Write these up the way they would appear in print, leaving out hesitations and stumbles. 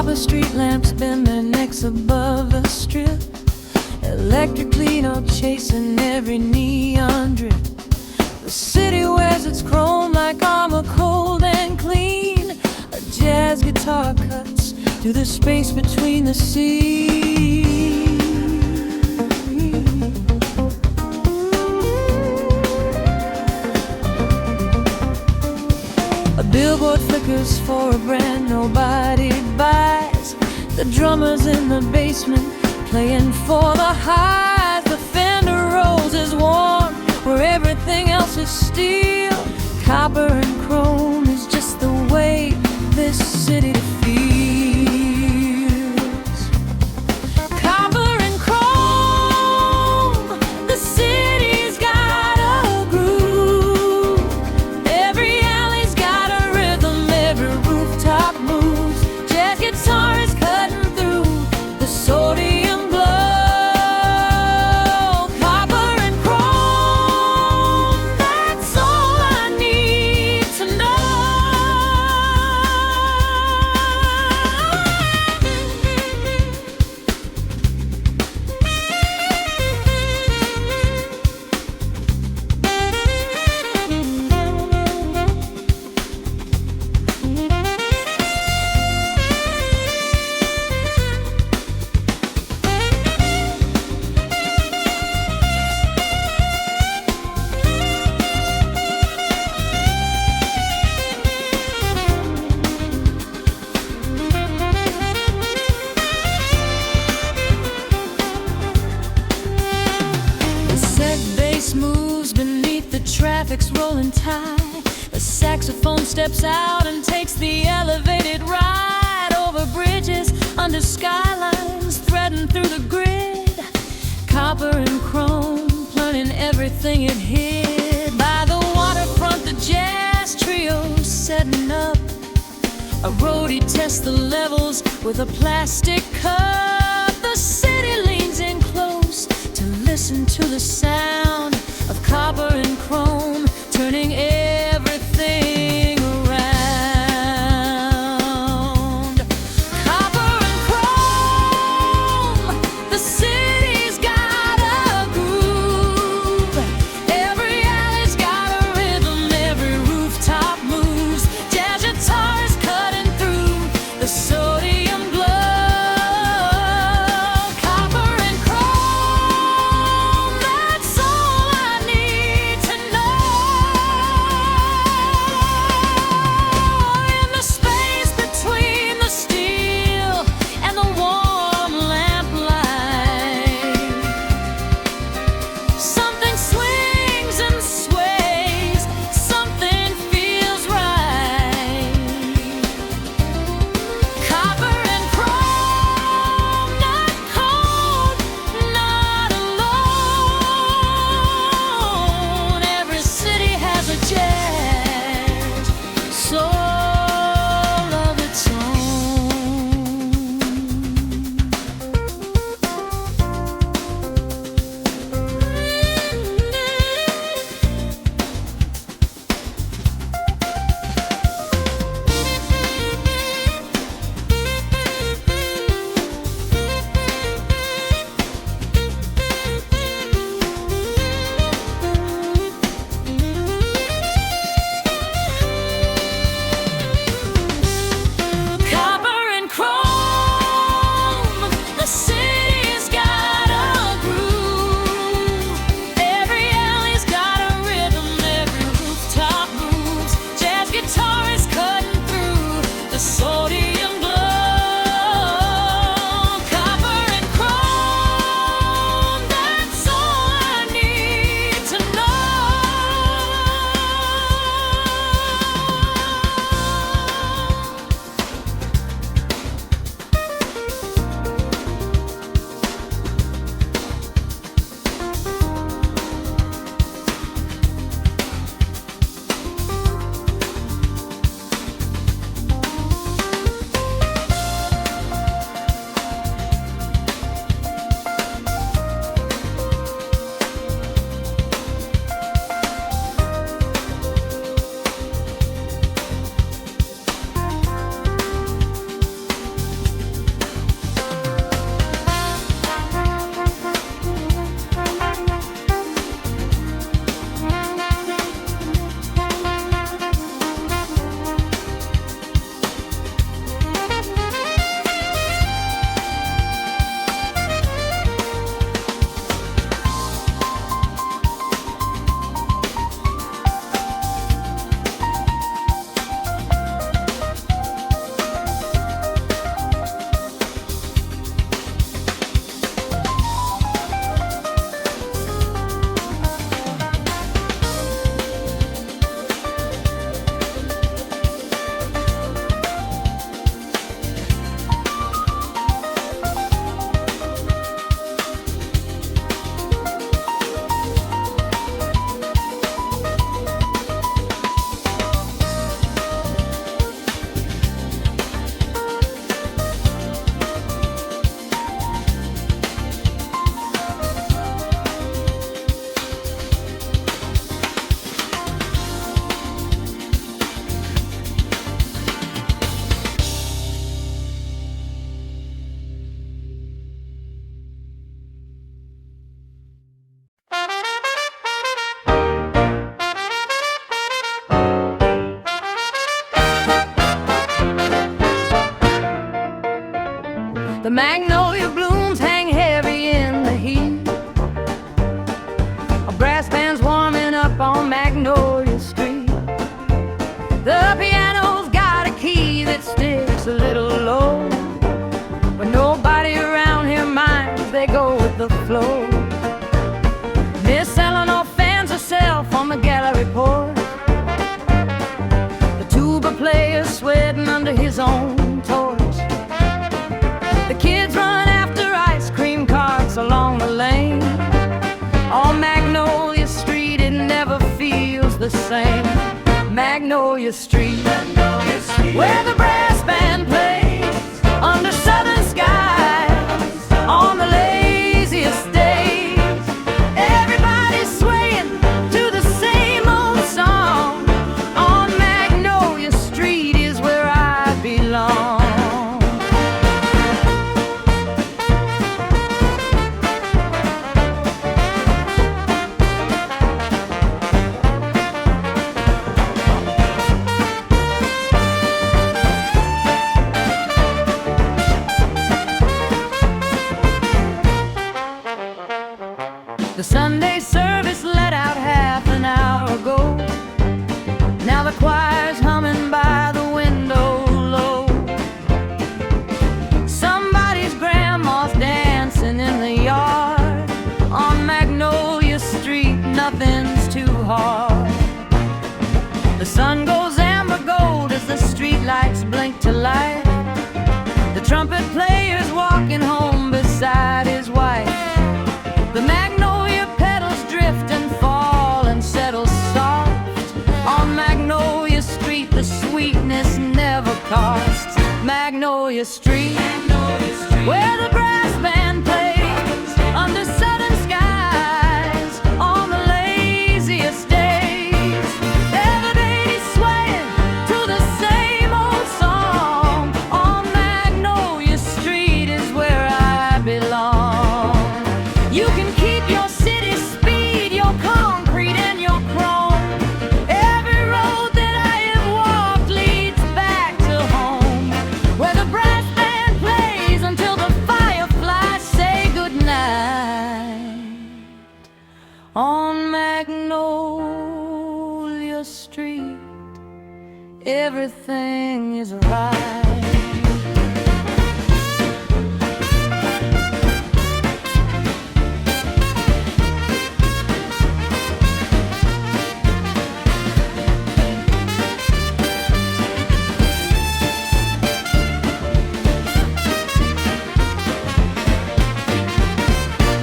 Copper street lamps bend their necks above the strip. Electric Lino chasing every neon drip. The city wears its chrome like armor, cold and clean. A jazz guitar cuts through the space between the seas. A billboard flickers for a brand nobody buys. The drummers in the basement playing for the highs. The fender rolls his warm where everything else is steel. Copper and chrome is just the way this city feels. Copper and chrome, the city's got a groove. Every alley's got a rhythm, every rooftop moves. Jazz guitar is cutting through the sodium glow. Copper and chrome, that's all I need to know. Moves beneath the traffic's rolling tide. A saxophone steps out and takes the elevated ride over bridges, under skylines, threading through the grid. Copper and chrome, planting everything it hid. By the waterfront, the jazz trio's setting up. A roadie tests the levels with a plastic cup. The city leans in close to listen to the sound of copper and chrome, turning everything around. Copper and chrome, the city's got a groove. Every alley's got a rhythm, every rooftop moves. Jazz guitars cutting through the sodium glow. Copper and chrome, that's all I need to know. The magnolia blooms hang heavy in the heat. A brass band's warming up on Magnolia Street. The piano's got a key that sticks a little low, but nobody around here minds, they go with the flow. Miss Eleanor fans herself on the gallery porch. The tuba player's sweating under his own torch. The kids run after ice cream carts along the lane. On Magnolia Street it never feels the same. Magnolia Street, Magnolia Street, where the brass band plays under southern skies on the laziest days. Everybody's swaying to the same old song. On Magnolia Street is where I belong. The Sunday service let out half an hour ago. Now the choir's humming by the window low. Somebody's grandma's dancing in the yard. On Magnolia Street, nothing's too hard. The sun goes amber gold as the streetlights blink to life. The trumpet player's walking home beside his wife. The magnolia petals drift and fall and settle soft. On Magnolia Street the sweetness never costs. Magnolia Street, Magnolia Street, where the brass band plays under southern skies on the laziest days. Everybody's swaying to the same old song. On Magnolia Street is where I belong. You can keep your city speed, your concrete and your chrome. Every road that I have walked leads back to home, where the brass band plays until the fireflies say goodnight. On Magnolia Street, everything is right.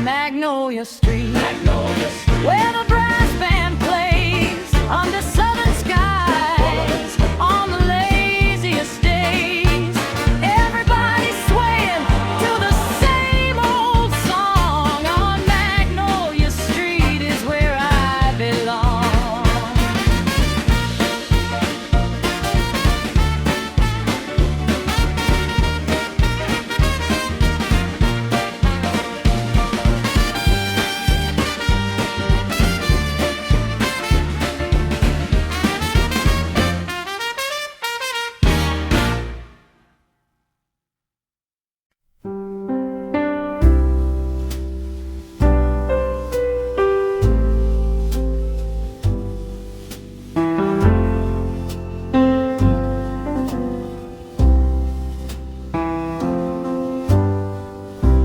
Magnolia Street, Magnolia Street, where the brass band plays under southern skies on the laziest days. Everybody's swaying to the same old song. On Magnolia Street is where I belong.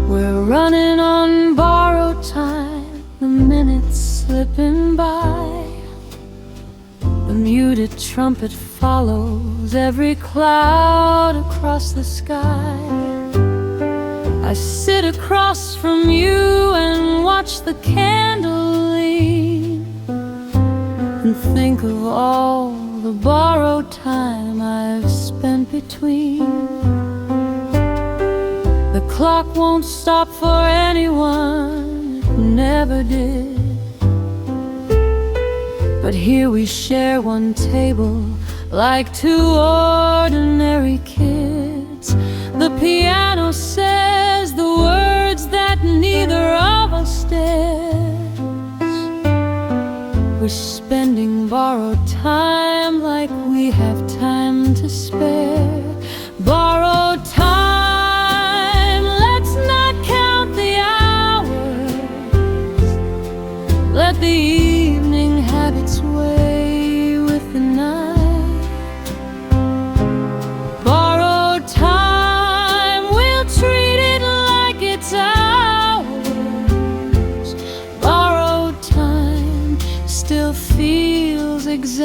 We're running on borrowed time, the minutes slipping by. The muted trumpet follows every cloud across the sky. I sit across from you and watch the candle lean, and think of all the borrowed time I've spent between. The clock won't stop for anyone, it never did. But here we share one table like two ordinary kids. The piano says the words that neither of us dares. We're spending borrowed time like we have time to spare. Borrowed time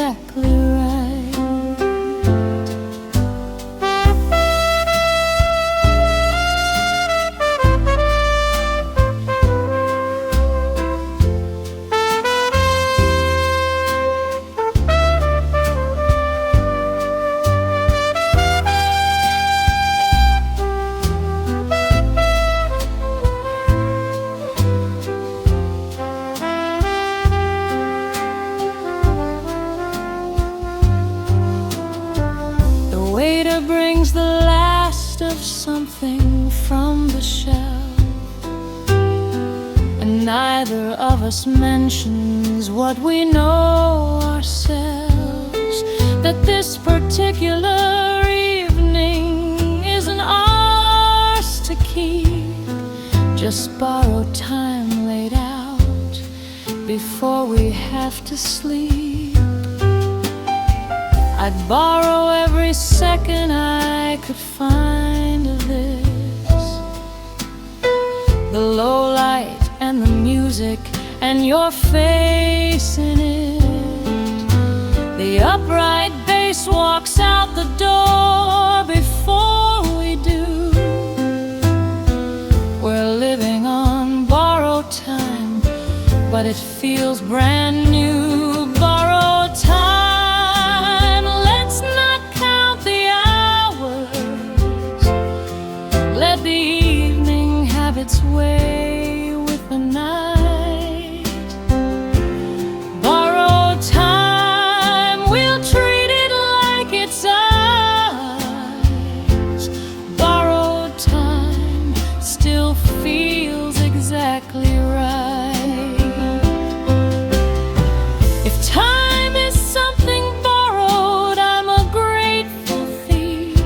exactly right. Waiter brings the last of something from the shelf, and neither of us mentions what we know ourselves, that this particular evening isn't ours to keep, just borrowed time laid out before we have to sleep. I'd borrow every second I could find of this, the low light and the music and your face in it. The upright bass walks out the door before we do. We're living on borrowed time, but it feels brand new. Borrowed time. Let the evening have its way with the night. Borrowed time, we'll treat it like it's ours. Borrowed time still feels exactly right. If time is something borrowed, I'm a grateful thief.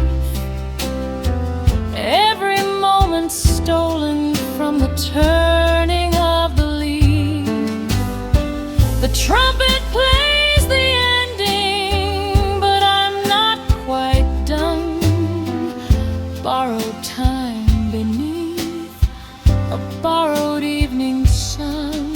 Every moment stolen from the turning of the leaf. The trumpet plays the ending, but I'm not quite done. Borrowed time beneath a borrowed evening sun.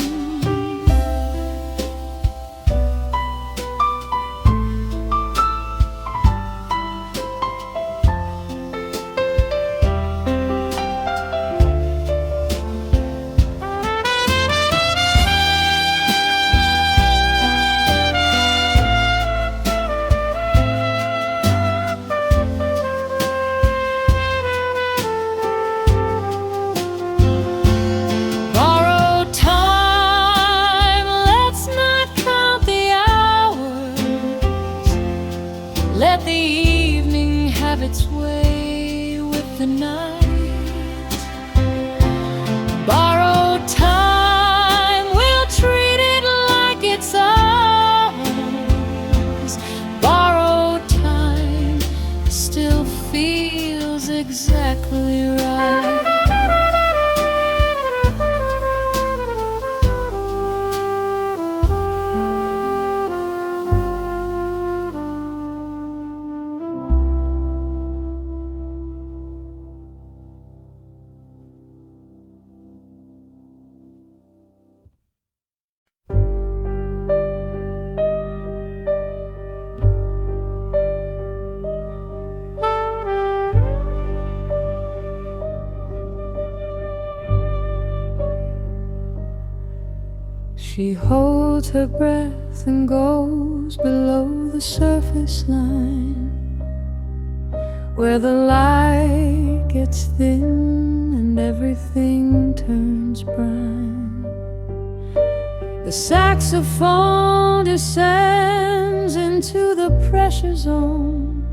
Let the evening have its way with the night. Borrowed time, we'll treat it like it's ours. Borrowed time still feels exactly right. She holds her breath and goes below the surface line, where the light gets thin and everything turns brine. The saxophone descends into the pressure zone.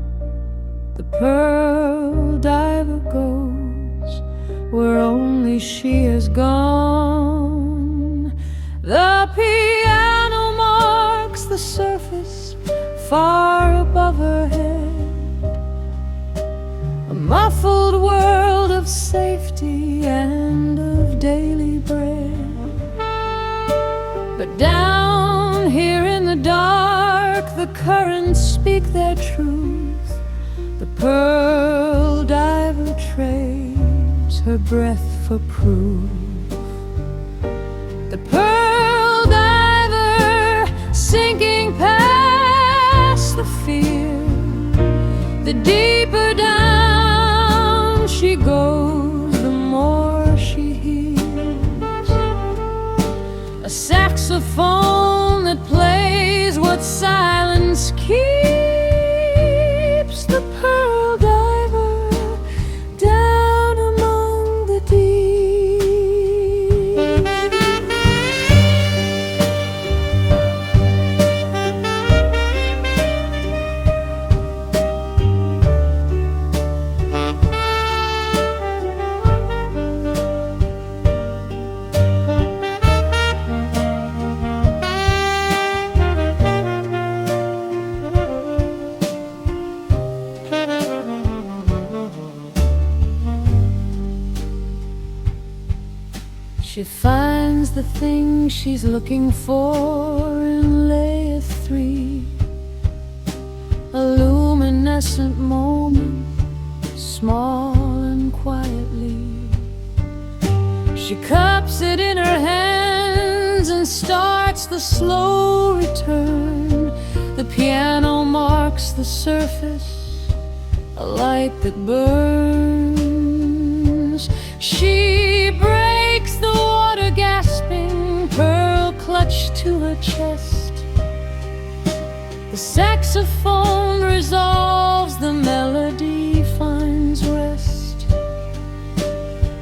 The pearl diver goes where only she has gone. The piano marks the surface far above her head, a muffled world of safety and of daily bread. But down here in the dark, the currents speak their truth. The pearl diver trades her breath for proof. The pearl diver sinking past The deeper down she goes, the more she hears a saxophone that plays what silence keeps. The pearl diver down among the deep. She finds the thing she's looking for in layer 3, a luminescent moment, small and quietly. She cups it in her hands and starts the slow return. The piano marks the surface, a light that burns. She breaks the water, gasping, pearl clutched to her chest. The saxophone resolves, the melody finds rest.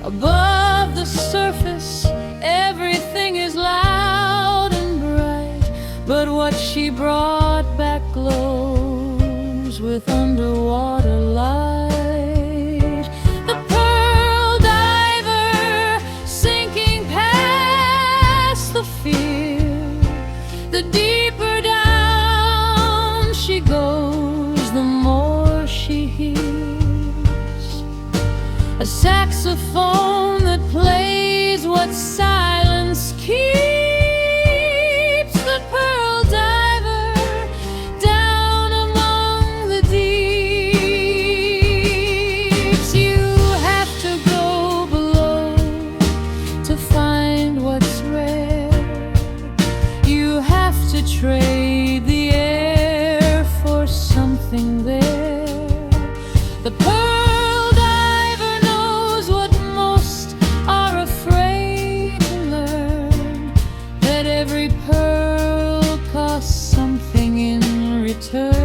Above the surface, everything is loud and bright, but what she brought back glows with underwater light. The pearl diver sinking past the fear. The deeper down she goes, the more she hears a saxophone that plays what silence keeps. The pearl diver down among the deeps. You have to go below to find what's rare. You have to trade the air for something there. The pearl diver knows what most are afraid to learn, that every pearl costs something in return.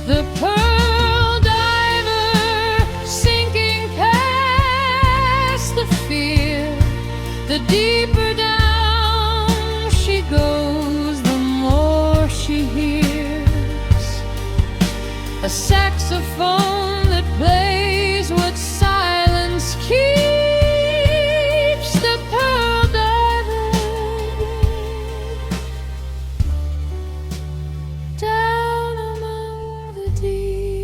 The pearl diver sinking past the fear. The deeper down she goes, the more she hears a saxophone that plays what silence keeps. The pearl diver down among the deeps.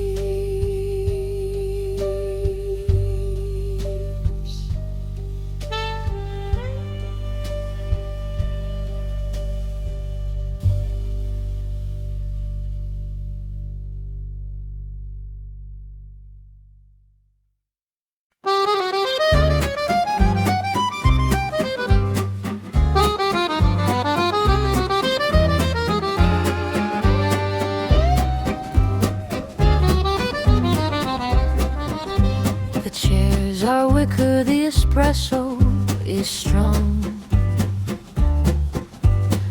The chairs are wicker, the espresso is strong.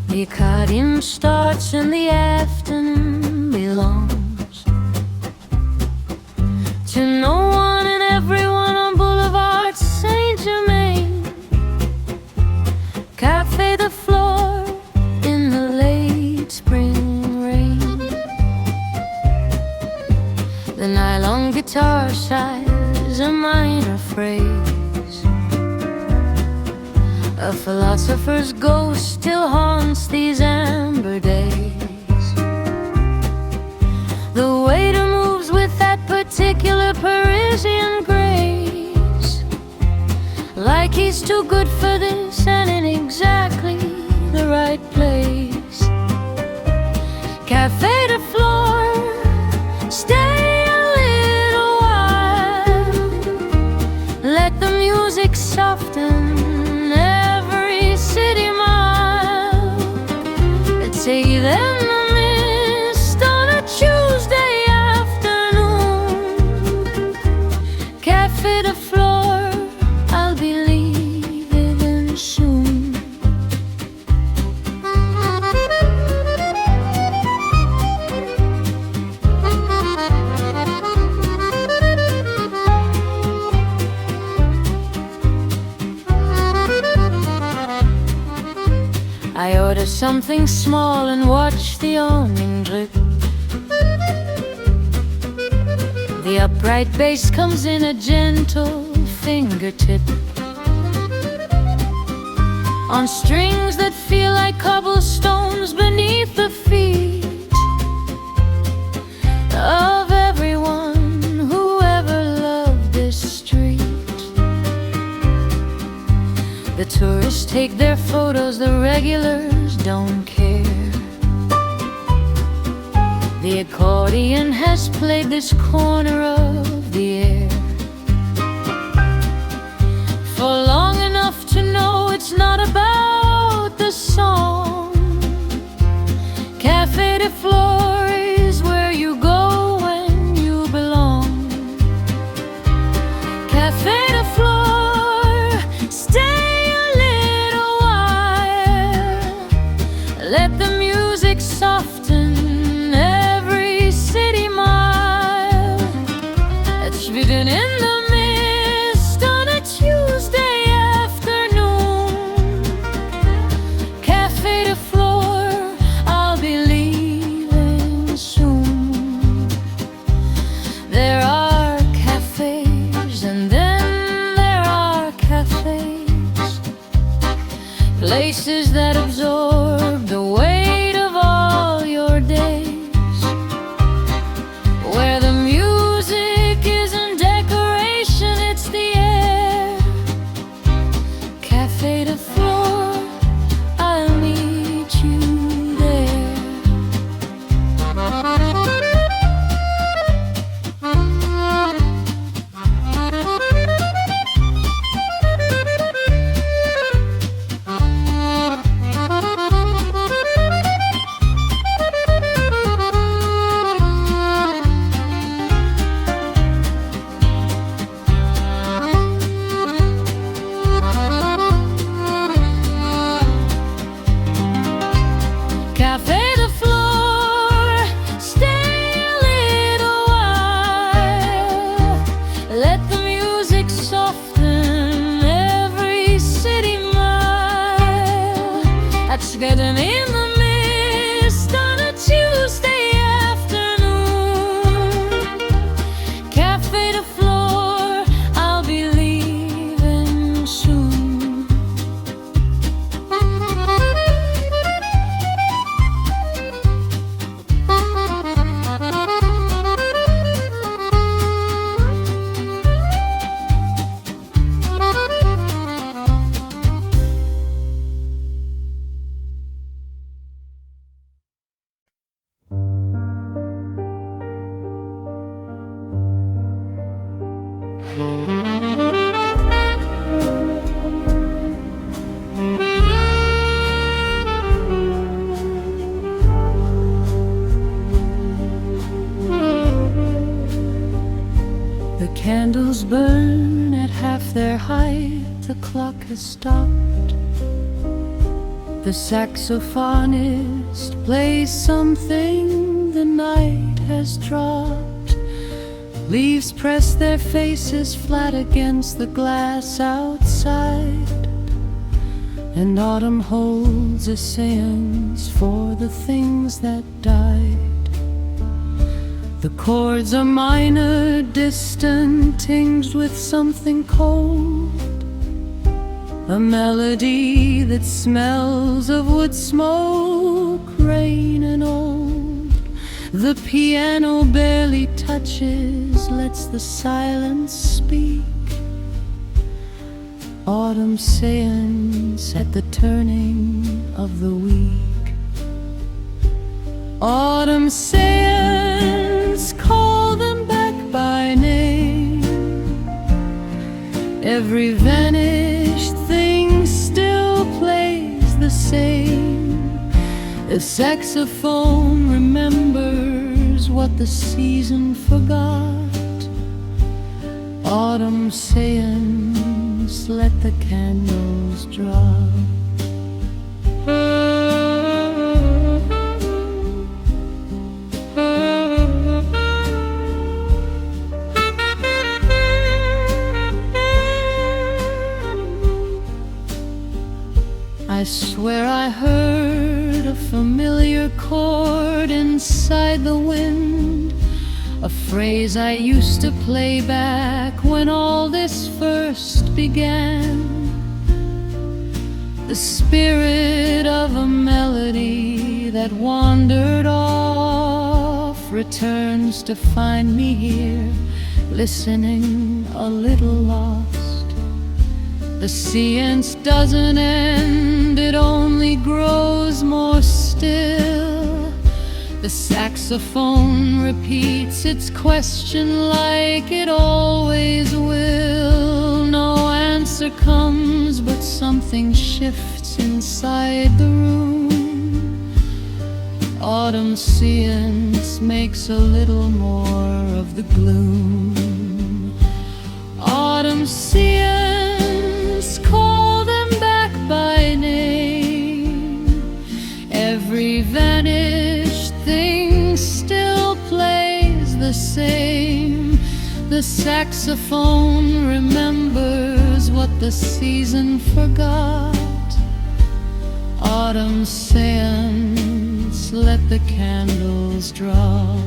The accordion starts and the afternoon belongs to no one and everyone on Boulevard Saint-Germain. Cafe de Flore in the late spring rain. The nylon guitar sighs a minor phrase. A philosopher's ghost still haunts these amber days. The waiter moves with that particular Parisian grace, like he's too good for this and in exactly the right place. Café de Flore, stay a little while, let the music soften every city mile. Take them the mist on a Tuesday afternoon. Café de Flore, I'll be leaving soon. I order something small and watch the awning drip. The upright bass comes in a gentle fingertip, on strings that feel like cobblestones beneath the feet of everyone who ever loved this street. The tourists take their photos, the regulars don't care. The accordion has played this corner of the air for long enough to know it's not about the song. Café de Flore is where you go when you belong. Café de Flore, stay a little while, let the music soften every city mile. It's written in the mist on a Tuesday afternoon. Café de Flore, I'll be leaving soon. There are cafes and then there are cafes, places that absorb the weight of all your days, where the music isn't decoration, it's the air. Café de Flore, I'll meet you there. Café de Flore, stay a little while, let the music soften every city mile. That's getting in the mist on a Tuesday afternoon. Café de Flore, I'll be leaving soon. The candles burn at half their height, the clock has stopped. The saxophonist plays something the night has dropped. Leaves press their faces flat against the glass outside, and autumn holds a seance for the things that died. The chords are minor, distant, tinged with something cold, a melody that smells of wood smoke, rain and old. The piano barely touches, lets the silence speak. Autumn seance at the turning of the week. Autumn seance, call them back by name. Every vanished thing still plays the same. The saxophone remembers what the season forgot. Autumn seance, let the candles drop. I swear I heard a familiar chord inside the wind, a phrase I used to play back when all this first began. The spirit of a melody that wandered off returns to find me here, listening a little lost. The seance doesn't end, it only grows more still. The saxophone repeats its question like it always will. No answer comes, but something shifts inside the room. Autumn seance makes a little more of the gloom. Autumn seance, call them back by name. Every vanished thing still plays the same. The saxophone remembers what the season forgot. Autumn seance, let the candles drop.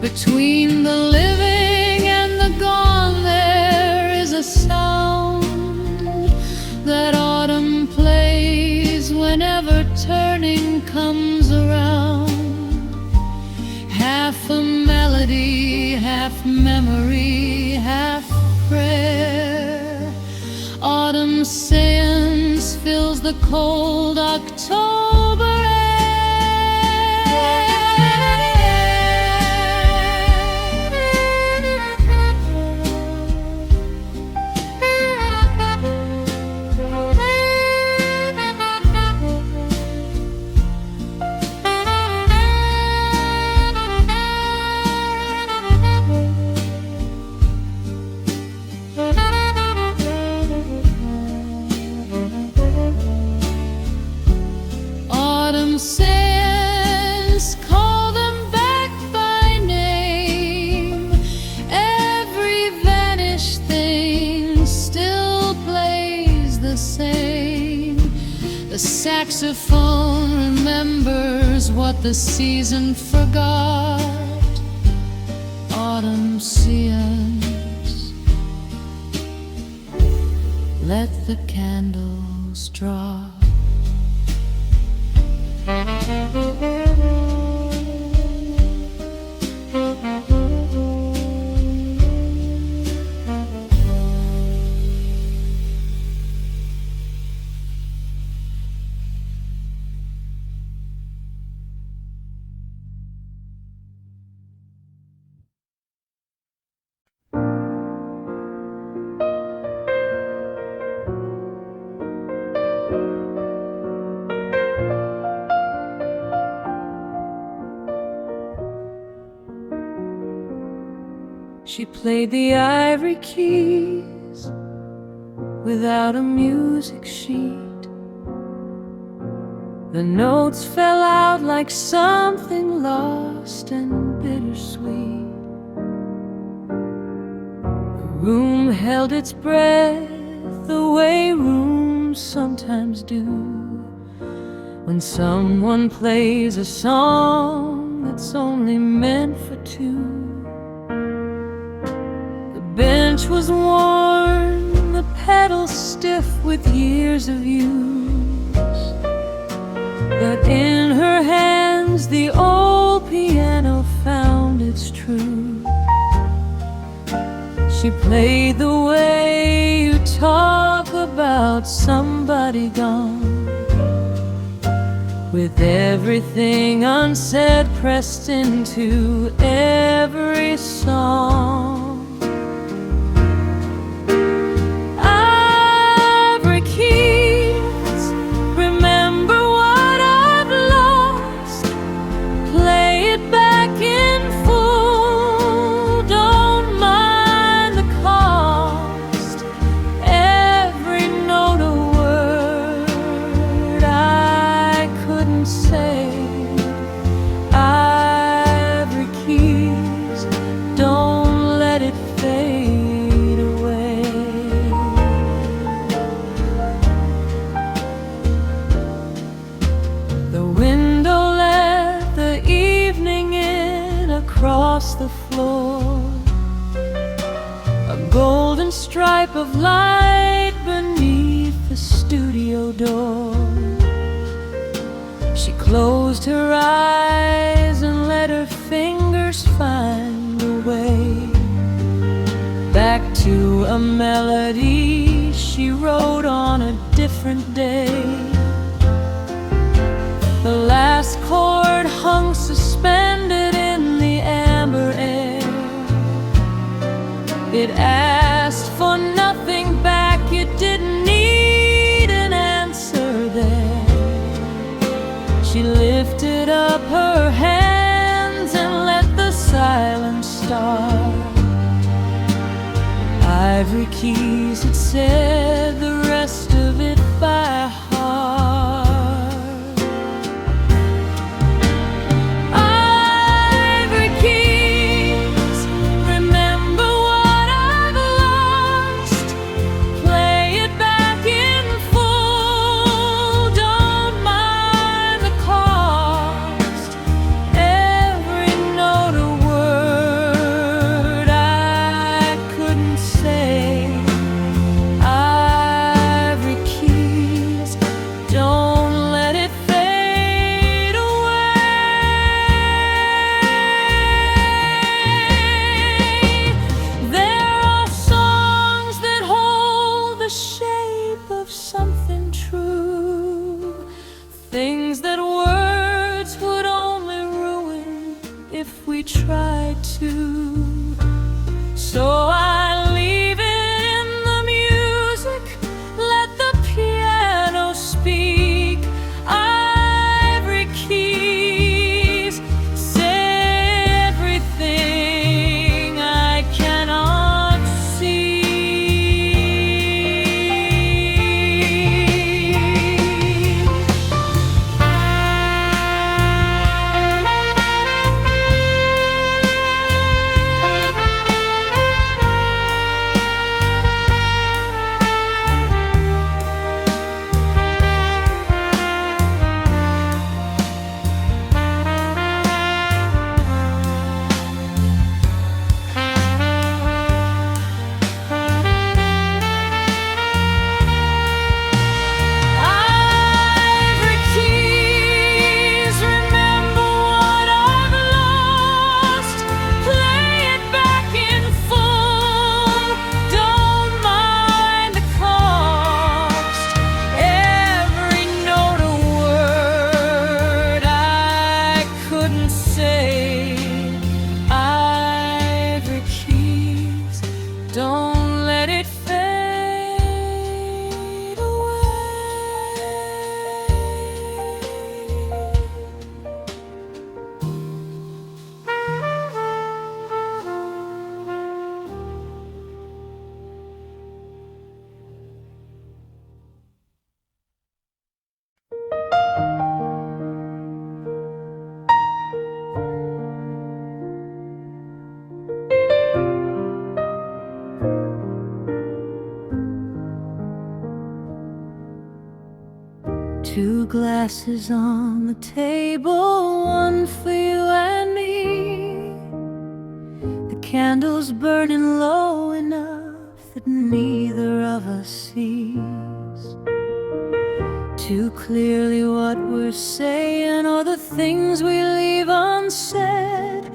Between the living and the gone there is a sound that autumn plays whenever turning comes around. Half a melody, half memory, half prayer. Autumn seance fills the cold October air. Autumn seance, call them back by name. Every vanished thing still plays the same. The saxophone remembers what the season forgot. Autumn seance, let the candles drop. She played the ivory keys without a music sheet. The notes fell out like something lost and bittersweet. The room held its breath the way rooms sometimes do, when someone plays a song that's only meant for two. The bench was worn, the pedals stiff with years of use, but in her hand strings, the old piano found its truth. She played the way you talk about somebody gone, with everything unsaid pressed into every song. Ivory keys, remember what I've lost. Play it back in full, don't mind the cost. Every note a word I couldn't say. Ivory keys, don't let it fade away. The window let the evening in across the floor, a golden stripe of light beneath the studio door. She closed her eyes and let her fingers find a way back to a melody she wrote on a different day. The last chord hung suspended in the amber air. It asked for nothing back, it didn't need an answer there. She lifted up her hands and let the silence start. Ivory keys had said the rest of it by heart. Ivory keys, remember what I've lost. Play it back in full, don't mind the cost. Every note a word I couldn't say. Ivory keys, don't let it fade away. There are songs that hold the shape of something true, things that words would only ruin if we tried to. So I leave it in the music, let the piano speak. Ivory keys, say everything I cannot see. Ivory keys, remember what I've lost. Play it back in full, don't mind the cost. Every note a word I couldn't say. Ivory keys, don't let it fade away. Two glasses on the table, one for you and me. The candles burning low enough that neither of us sees. too clearly what we're saying, or the things we leave unsaid.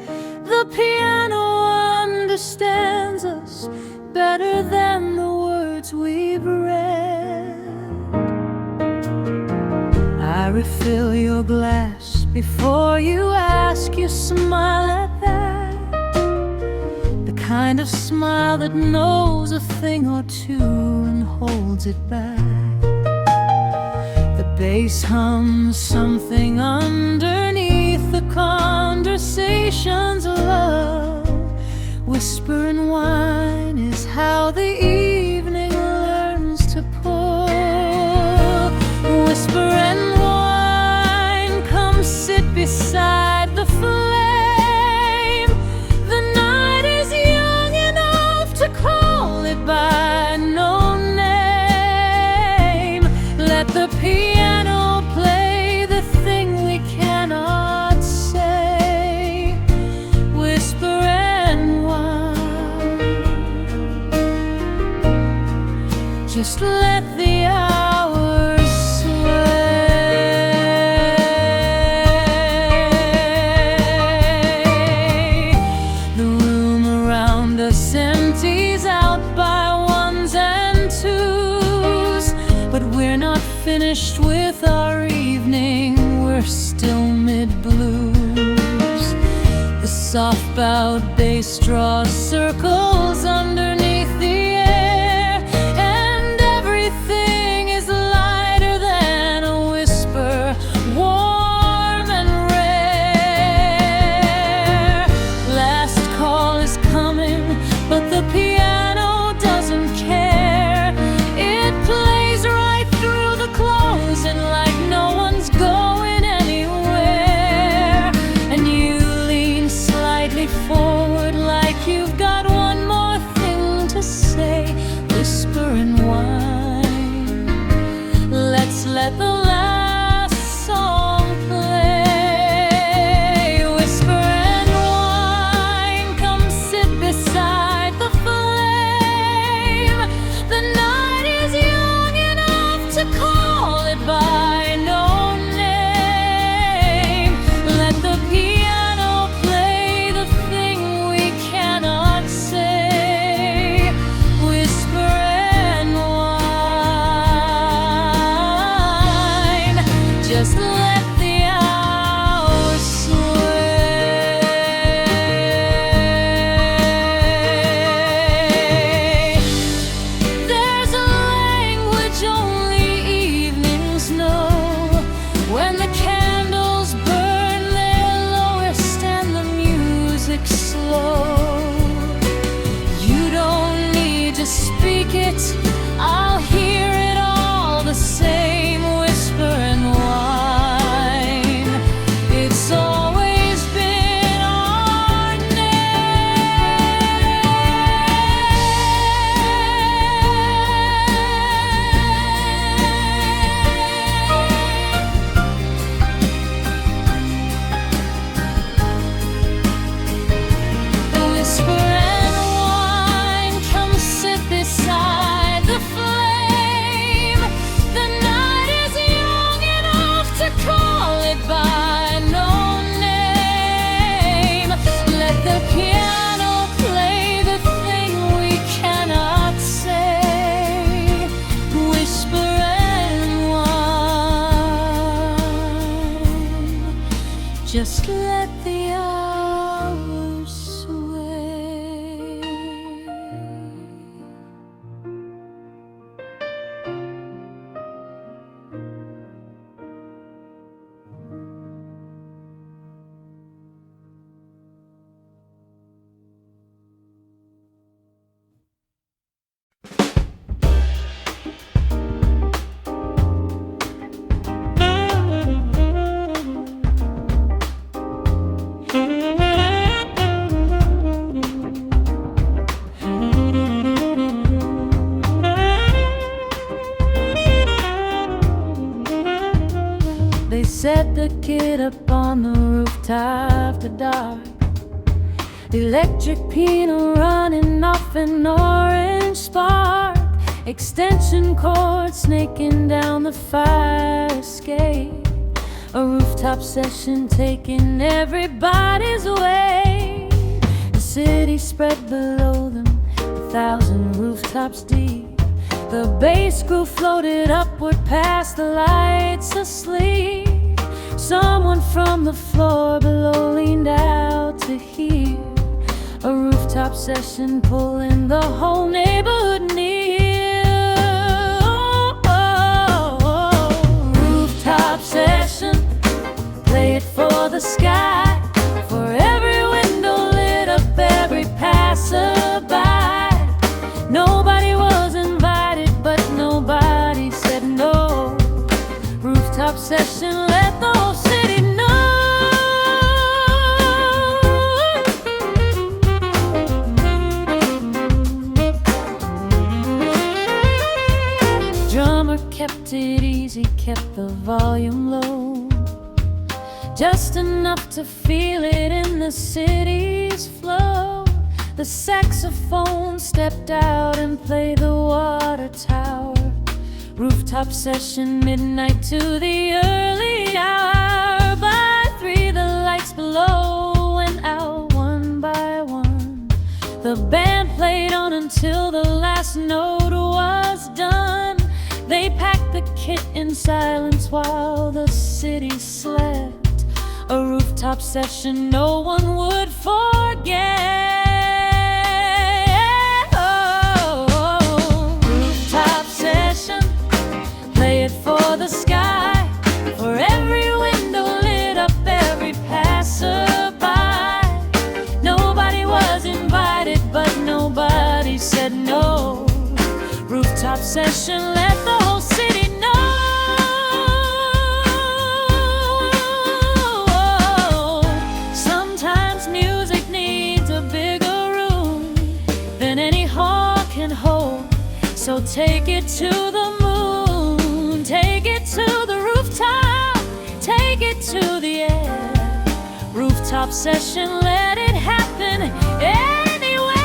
The piano understands us better than the words we've read. I refill your glass before you ask, you smile at that, the kind of smile that knows a thing or two and holds it back. The bass hums something underneath the conversation's love. Whisper and whine is how the evening learns to pour. Whisper and whine, come sit beside the flame. The night is young enough to call it by no name. Let the piano play the thing we cannot say. Whisper and whine, just let the hours sway. The room around us empties out by ones and twos, but we're not finished with our evening, we're still mid-blues. The soft-bowed bass draws circles underneath the air, and everything is lighter than a whisper, warm and rare. Last call is coming, but the piano doesn't care. It plays right through the closing like no one's going anywhere. And you lean slightly forward like you've got one more thing to say. Whisper and whine, let's let the last song play. Whisper and whine, come sit beside the flame. The night is young enough to call it by no name. Let the piano play the thing we cannot say. Whisper and whine, just let the hours sway. There's a language only evenings know. When the candles burn their lowest and the music's slow, you don't need to speak it, I'll hear it all the same. Whisper and whine, it's always been our name. Whisper and whine, come sit beside the flame. The night is young enough to call it by no name. Let the piano play the thing we cannot say. Whisper and whine, just let the hours sway. They set the kid up on the rooftop after dark. Electric Pinot running off an orange spark. extension cord snaking down the fire escape. A rooftop session taking everybody's way. The city spread below them, 1,000 rooftops deep. The bass groove floated upward past the lights asleep. Someone from the floor below leaned out to hear a rooftop session pulling the whole neighborhood near. Rooftop session, play it for the sky, for every window lit up, every passerby. Nobody was invited, but nobody said no. Rooftop session, let the whole city know. Drummer kept it easy, kept the volume low, just enough to feel it in the city's flow. The saxophone stepped out and played the water tower. Rooftop session, midnight to the early hour. By 3 the lights below went out one by one. The band played on until the last note was done. They packed the kit in silence while the city slept. A rooftop session no one would forget. Rooftop session, play it for the sky, for every window lit up, every passerby. Nobody was invited, but nobody said no. Rooftop session, let the whole city know. Sometimes music needs a bigger room than any hall can hold. So take it to the moon, take it to the rooftop, take it to the air. Rooftop session, let it happen anywhere.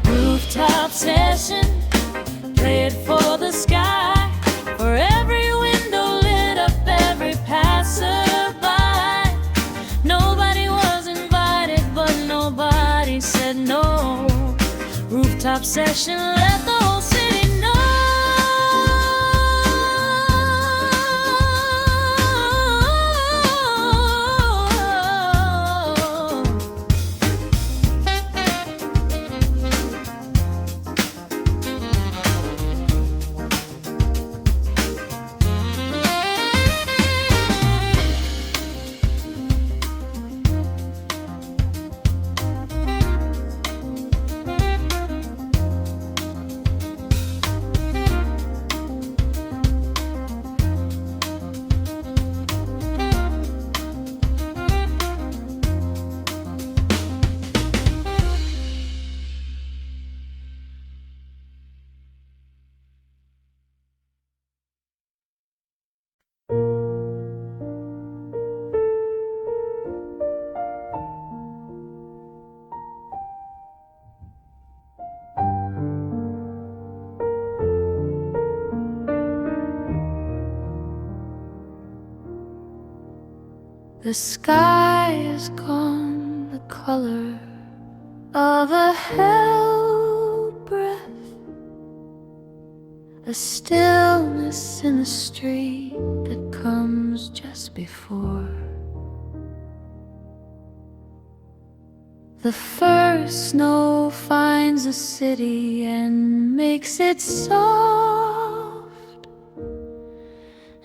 Rooftop session, play it for the sky, for every window lit up, every passerby. Nobody was invited, but nobody said no. Rooftop session, let the whole city know. The sky is gone, the color of a held breath, a stillness in the street that comes just before the first snow finds the city and makes it soft,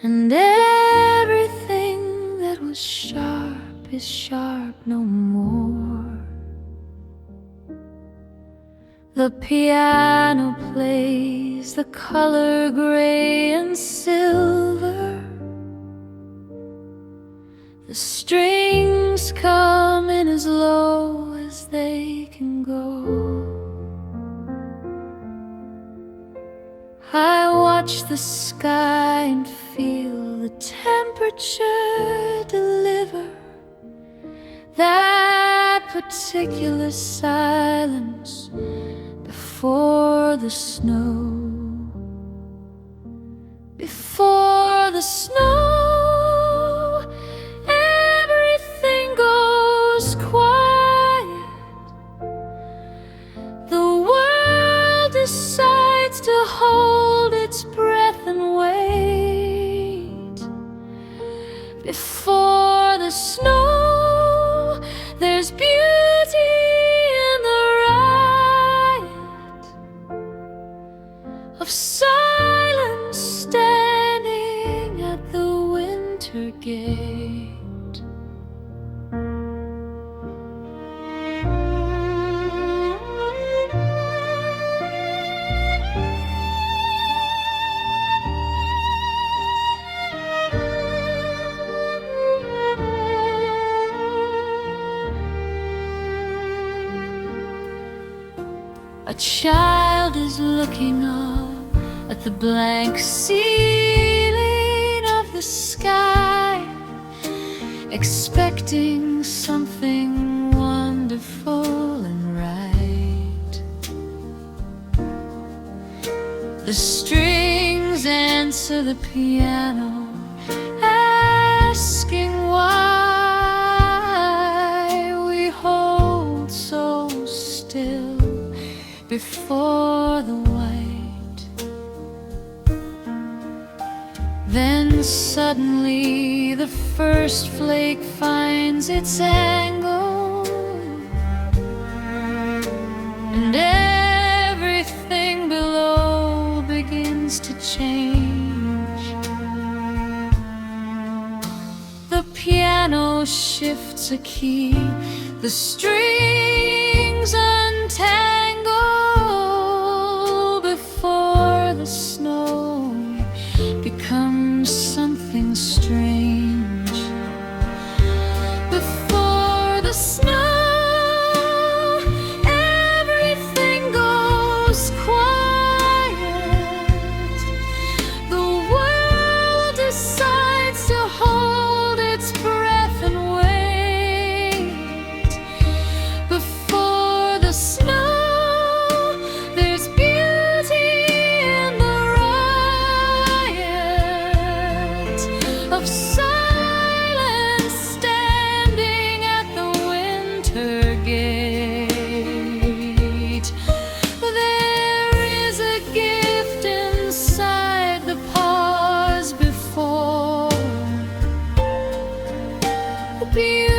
and everything that was sharp is sharp no more. The piano plays the color gray and silver. The strings come in as low watch the sky and feel the temperature deliver that particular silence before the snow. Before the snow, everything goes quiet. The world decides to hold its breath and wait. Before the snow, there's beauty in the riot of silence standing at the winter gate. A child is looking up at the blank ceiling of the sky, expecting something wonderful and right. The strings answer the piano, asking why we hold so still before the white. Then suddenly the first flake finds its angle, and everything below begins to change. The piano shifts a key, the strings untangle before the snow becomes something strange. Before the snow, everything goes quiet. The world decides to hold its breath and wait. Before the snow, there's beauty in the riot of silence standing at the winter gate. There is a gift inside the pause before the beauty